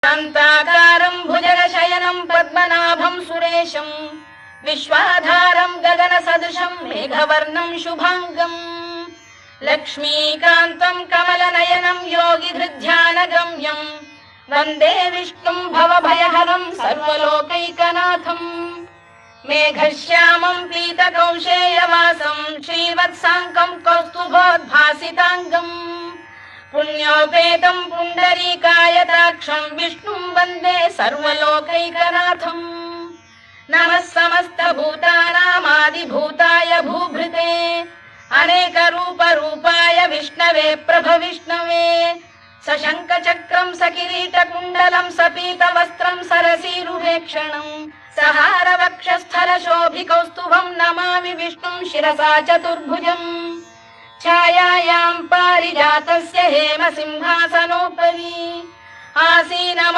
शान्ताकारं भुजगशयनं पद्मनाभं सुरेशं विश्वाधारं गगनसदृशं मेघवर्णं शुभांगम् लक्ष्मीकान्तं कमलनयनं योगिधृध्यानगम्यं वन्दे विष्णुं भवभयहरं सर्वलोकैकनाथम् मेघश्यामं पीतकौशेयवासं श्रीवत्साङ्कं कौस्तुभोद्भासिताङ्गम् पुण्योपेतं पुण्डरीकायताक्षं विष्णुं वन्दे सर्वलोकैकनाथम् नमः समस्तभूतानामादिभूताय भूभृते अनेकरूपरूपाय विष्णवे प्रभविष्णवे सशङ्खचक्रं सकिरीटकुण्डलं सपीतवस्त्रं सरसीरुहेक्षणं सहारवक्षस्थलशोभिकौस्तुभं नमामि विष्णुं शिरसा चतुर्भुजम् छायायां पारिजातस्य हेमसिंहासनोपरि आसीनम्